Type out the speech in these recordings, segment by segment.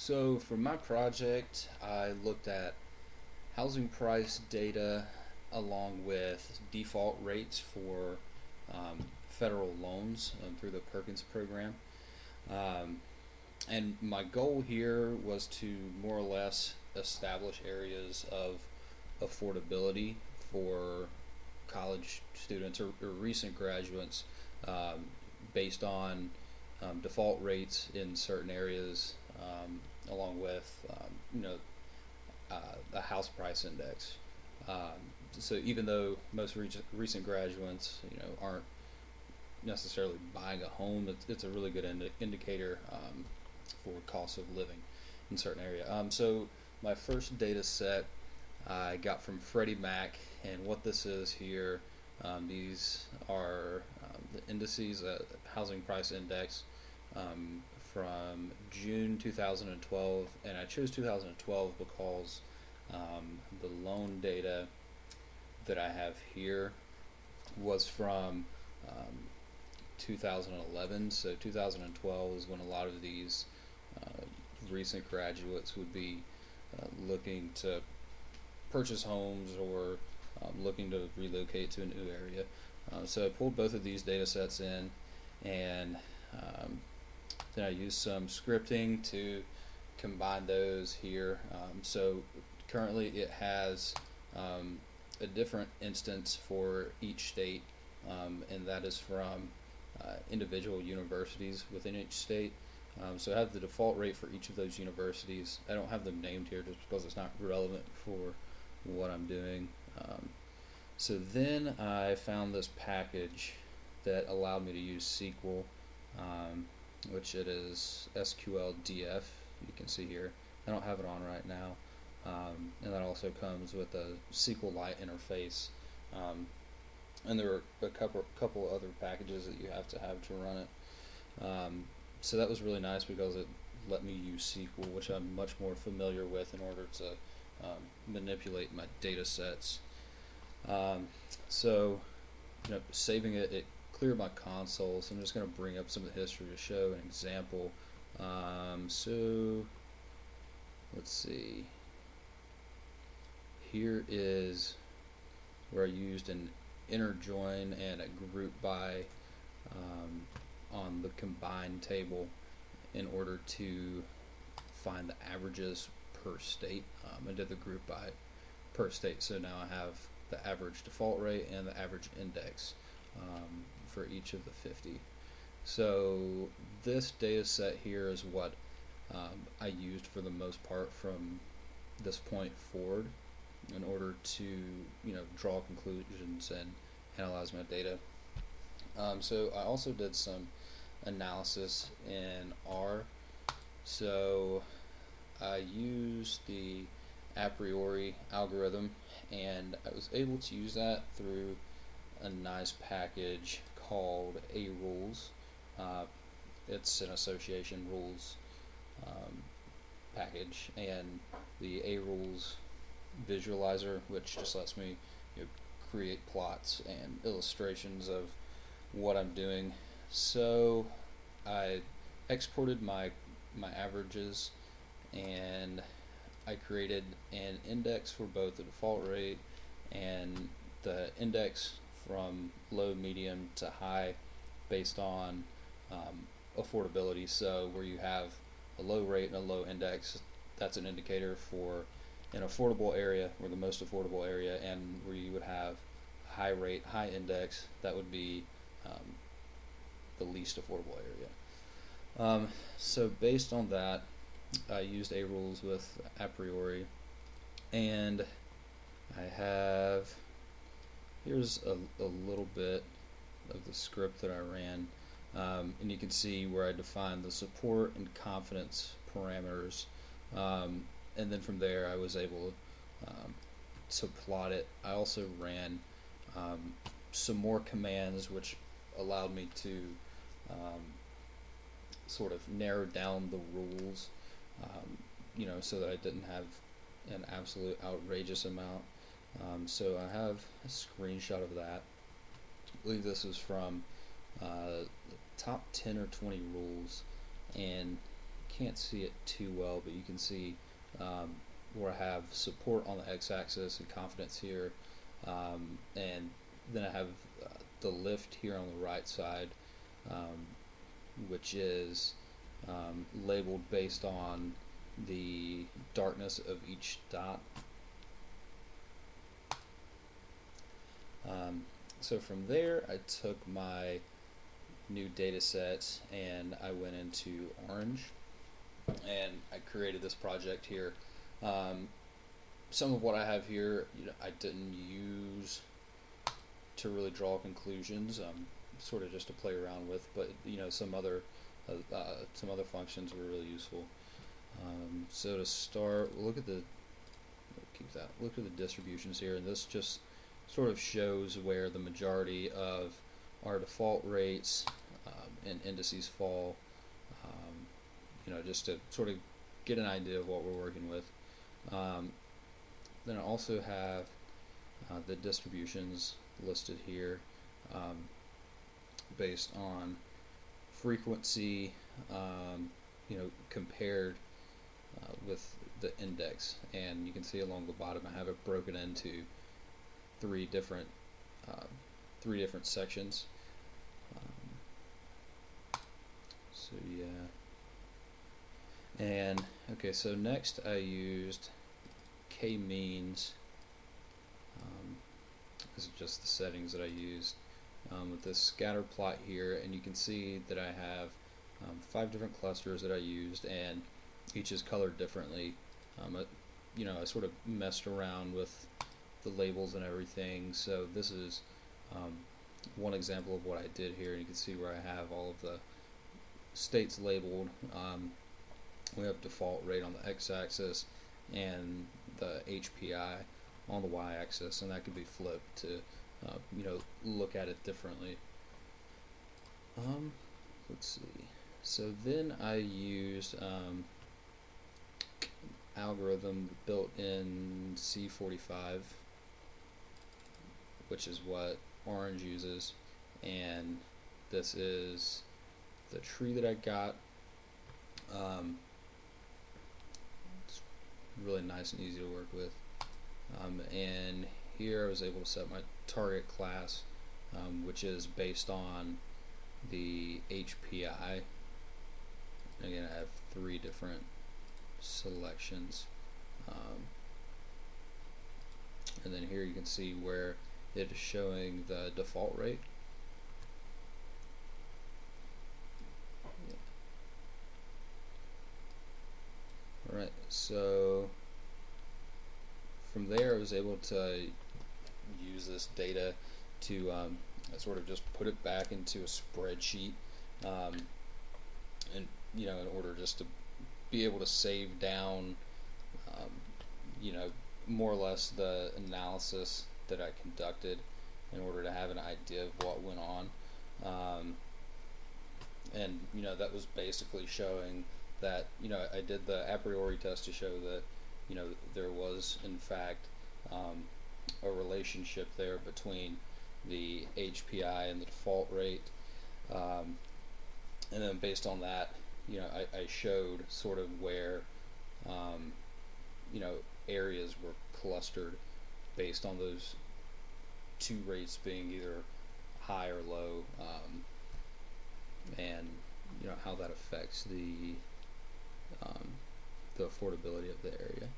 So for my project, I looked at housing price data along with default rates for federal loans through the Perkins program. Um, and my goal here was to more or less establish areas of affordability for college students or recent graduates um, based on default rates in certain areas, along with the house price index. Um, so even though most recent graduates aren't necessarily buying a home, it's a really good indicator for cost of living in certain area. So my first data set I got from Freddie Mac, and what this is here, these are the indices, housing price index um, from June 2012, and I chose 2012 because the loan data that I have here was from um, 2011. So 2012 is when a lot of these recent graduates would be looking to purchase homes or looking to relocate to a new area. So I pulled both of these data sets in, and um, then I used some scripting to combine those here. So currently it has a different instance for each state, and that is from individual universities within each state. So I have the default rate for each of those universities. I don't have them named here just because it's not relevant for what I'm doing. So then I found this package that allowed me to use SQL, which it is SQLDF. You can see here. I don't have it on right now. And that also comes with a SQLite interface. And there are a couple other packages that you have to run it. So that was really nice because it let me use SQL, which I'm much more familiar with in order to manipulate my data sets. So, saving it cleared my console. So I'm just going to bring up some of the history to show an example. So let's see. Here is where I used an inner join and a group by on the combined table in order to find the averages per state. I did the group by per state, so now I have the average default rate and the average index for each of the 50. So this data set here is what I used for the most part from this point forward in order to draw conclusions and analyze my data. So I also did some analysis in R. So I used the a priori algorithm, and I was able to use that through a nice package called A rules. It's an association rules package, and the A rules visualizer, which just lets me create plots and illustrations of what I'm doing. So I exported my averages, and I created an index for both the default rate and the index from low, medium to high based on affordability. So where you have a low rate and a low index, that's an indicator for an affordable area or the most affordable area, and where you would have high rate, high index, that would be the least affordable area. So based on that, I used A rules with a priori, and I have, here's a little bit of the script that I ran, and you can see where I defined the support and confidence parameters, and then from there I was able to plot it. I also ran some more commands which allowed me to sort of narrow down the rules, so that I didn't have an absolute outrageous amount. So I have a screenshot of that. I believe this is from the top 10 or 20 rules, and can't see it too well, but you can see where I have support on the x-axis and confidence here, and then I have the lift here on the right side, which is labeled based on the darkness of each dot. So from there, I took my new data set and I went into Orange, and I created this project here. Some of what I have here, I didn't use to really draw conclusions, sort of just to play around with, but some other functions were really useful. So to start, look at the distributions here, and this just sort of shows where the majority of our default rates and indices fall, just to sort of get an idea of what we're working with. Then I also have the distributions listed here, based on frequency, compared with the index, and you can see along the bottom I have it broken into three different sections. So yeah, and okay, so next I used k-means. This is just the settings that I used with this scatter plot here, and you can see that I have 5 different clusters that I used, and each is colored differently. I sort of messed around with the labels and everything, so this is one example of what I did here, and you can see where I have all of the states labeled. We have default rate on the x-axis and the HPI on the y-axis, and that could be flipped to look at it differently. Let's see. So then I used algorithm built in C45, which is what Orange uses, and this is the tree that I got. It's really nice and easy to work with, and here I was able to set my target class, which is based on the HPI. Again, I have 3 different selections, and then here you can see where it is showing the default rate. Alright, so from there I was able to use this data to sort of just put it back into a spreadsheet, and in order just to be able to save down more or less the analysis that I conducted in order to have an idea of what went on, and that was basically showing that I did the a priori test to show that there was in fact a relationship there between the HPI and the default rate, and then based on that I showed sort of where areas were clustered based on those 2 rates being either high or low, and how that affects the affordability of the area.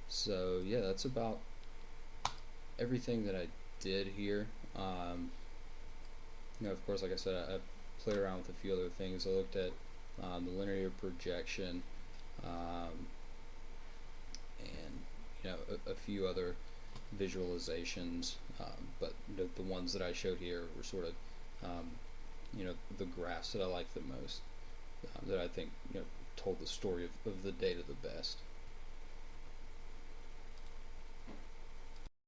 So yeah, that's about everything that I did here. Of course, like I said, I played around with a few other things. I looked at the linear projection, and a few other visualizations, but the ones that I showed here were sort of the graphs that I like the most, that I think told the story of the data the best.